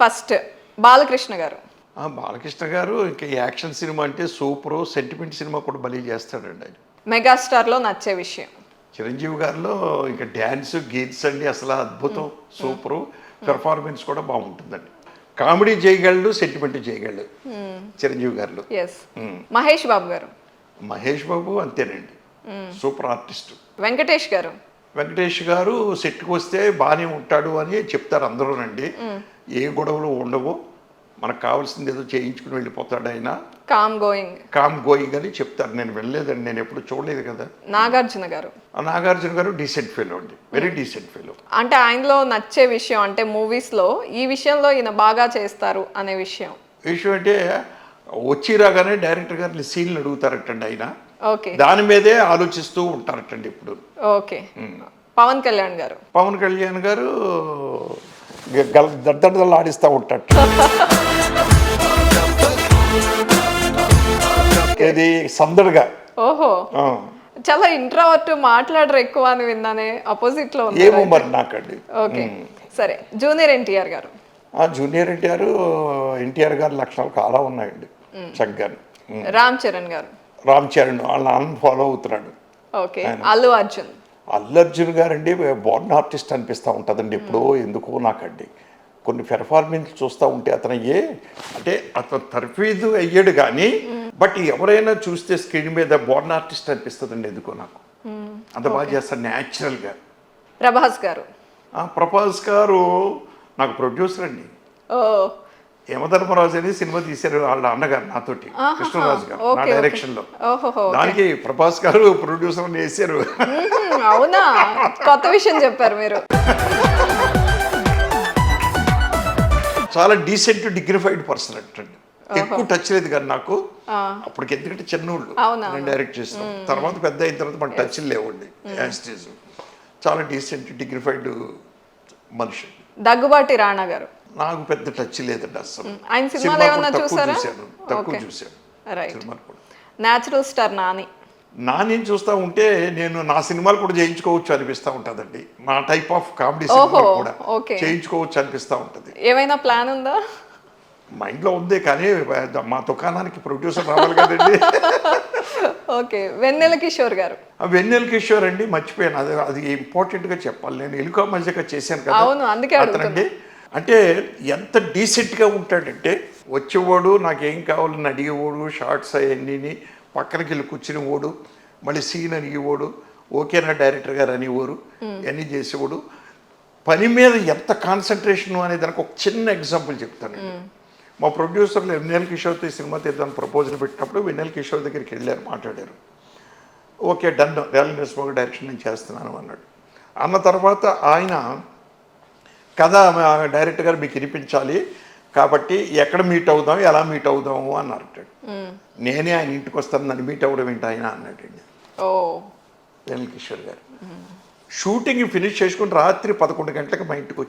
First Balakrishna గారు. బాలకృష్ణ గారు ఇంకా యాక్షన్ సినిమా అంటే సూపరు, సెంటిమెంట్ సినిమా కూడా బలి చేస్తాడండి ఆయన. మెగాస్టార్లో నచ్చే విషయం. చిరంజీవి గారిలో ఇంకా డ్యాన్స్ గీత్స్ అండి అసలు అద్భుతం, సూపరు. పెర్ఫార్మెన్స్ కూడా బాగుంటుందండి. కామెడీ చేయగలడు, సెంటిమెంట్ చేయగలడు చిరంజీవి గారిలో. ఎస్. మహేష్ బాబు గారు. మహేష్ బాబు అంతేనండి, సూపర్ ఆర్టిస్ట్. వెంకటేష్ గారు. వెంకటేష్ గారు సెట్కి వస్తే బాగానే ఉంటాడు అని చెప్తారు అందరూనండి. ఏ గొడవలు ఉండవు, మనకు కావాల్సింది ఏదో చేయించుకుని వెళ్ళిపోతాడు ఆయన. కామ్ గోయింగ్ అని చెప్తారు. నేను వెళ్ళలేదండి, నేను ఎప్పుడు చూడలేదు కదా. నాగార్జున గారు. నాగార్జున గారు డీసెంట్ ఫెలో అండి, వెరీ డీసెంట్ ఫెలో. అంటే ఆయనలో నచ్చే విషయం అంటే మూవీస్లో ఈ విషయంలో ఈయన బాగా చేస్తారు అనే విషయం అంటే వచ్చి రాగానే డైరెక్టర్ గారిని సీన్లు అడుగుతారటండి ఆయన. ఓకే. దాని మీదే ఆలోచిస్తూ ఉంటారటండి ఇప్పుడు. ఓకే. పవన్ కళ్యాణ్ గారు. పవన్ కళ్యాణ్ గారు దద్దలు ఆడిస్తూ ఉంటాడు. ఇది సందడిగా. ఓహో, చాలా ఇంట్రావర్ట్, మాట్లాడరు ఎక్కువ అని విన్నానే. అపోజిట్ లో ఏమో మరి నాకండి. ఓకే, సరే. జూనియర్ ఎన్టీఆర్ గారు. జూనియర్ ఎన్టీఆర్ గారి లక్షణాలు చాలా ఉన్నాయండి చక్కగా. రామ్ చరణ్ గారు. రామ్ చరణ్ వాళ్ళ నాన్న ఫాలో అవుతున్నాడు. ఓకే. అల్లు అర్జున్ గారండి బోర్న్ ఆర్టిస్ట్ అనిపిస్తూ ఉంటుందండి ఎప్పుడో ఎందుకో నాకండి. కొన్ని పెర్ఫార్మెన్స్ చూస్తూ ఉంటే అతను అంటే అతను తర్ఫీదు అయ్యాడు కానీ బట్ ఎవరైనా చూస్తే స్క్రీన్ మీద బోర్న్ ఆర్టిస్ట్ అనిపిస్తుందండి ఎందుకో నాకు. అంత బాగా చేస్తాడు న్యాచురల్గా. ప్రభాస్ గారు నాకు ప్రొడ్యూసర్ అండి. యమధర్మరాజు అని సినిమా తీశారు వాళ్ళ అన్నగారు నాతోటి, కృష్ణరాజు గారు, నా డైరెక్షన్ లో. దానికి ప్రభాస్ గారు ప్రొడ్యూసర్ అని వేసారు. అవునా, కొత్త విషయం చెప్పారు మీరు. చాలా డీసెంట్ డిగ్నిఫైడ్ పర్సన్ అంటండి. ఎక్కువ టచ్ లేదు కానీ నాకు అప్పటికి, ఎందుకంటే చిన్నోళ్ళు నేను డైరెక్ట్ చేస్తాం. తర్వాత పెద్ద అయిన తర్వాత మన టచ్ లేవండి. యాస్టేజ్ చాలా డీసెంట్ డిగ్నిఫైడ్ మనిషి. దగ్గుబాటి రాణా గారు. నాకు పెద్ద టచ్ లేదండి అసలు. ఆయన సినిమాలు ఏమన్నా చూసారా? తక్కువ చూశాను సినిమాలు కూడా. న్యాచురల్ స్టార్ నాని చూస్తూ ఉంటే నేను నా సినిమాలు కూడా చేయించుకోవచ్చు అనిపిస్తూ ఉంటుందండి. నా టైప్ ఆఫ్ కామెడీ సినిమాలు కూడా చేయించుకోవచ్చు అనిపిస్తూ ఉంటుంది. ఏమైనా ప్లాన్ ఉందా? మైండ్లో ఉంది కానీ మా దుకాణానికి ప్రొడ్యూసర్ రావాలి కదండి. ఓకే. వెన్నెల కిషోర్ గారు. వెన్నెల కిషోర్ అండి, మర్చిపోయాను. అది ఇంపార్టెంట్గా చెప్పాలి. నేను ఎలుక మధ్యగా చేశాను కదా. అవును, అందుకే అతనండి అంటే ఎంత డీసెంట్గా ఉంటాడంటే వచ్చేవాడు నాకేం కావాలని అడిగేవాడు, షార్ట్స్ అవన్నీ పక్కనకి వెళ్ళి కూర్చుని ఓడు, మళ్ళీ సీన్ అడిగేవాడు, ఓకేనా డైరెక్టర్ గారు అనేవారు, ఇవన్నీ చేసేవాడు. పని మీద ఎంత కాన్సన్ట్రేషన్ అనే దానికి ఒక చిన్న ఎగ్జాంపుల్ చెప్తానండి. మా ప్రొడ్యూసర్లు వెన్నెల కిషోర్తో ఈ సినిమా తీద్దాన్ని ప్రపోజల్ పెట్టినప్పుడు వెన్నెల కిషోర్ దగ్గరికి వెళ్ళారు, మాట్లాడారు. Okay done, Relangi Narasimha direction నేను చేస్తున్నాను అన్నాడు. అన్న తర్వాత ఆయన కథ డైరెక్టర్ గారు మీకు వినిపించాలి కాబట్టి ఎక్కడ మీట్ అవుదాం, ఎలా మీట్ అవుదాము అన్నారు. నేనే ఆయన ఇంటికి వస్తాను, నన్ను మీట్ అవ్వడం ఏంటి ఆయన అన్నట్టండి వెన్నెల కిషోర్ గారు. షూటింగ్ ఫినిష్ చేసుకుని రాత్రి 11 గంటలకు మా ఇంటికి వచ్చి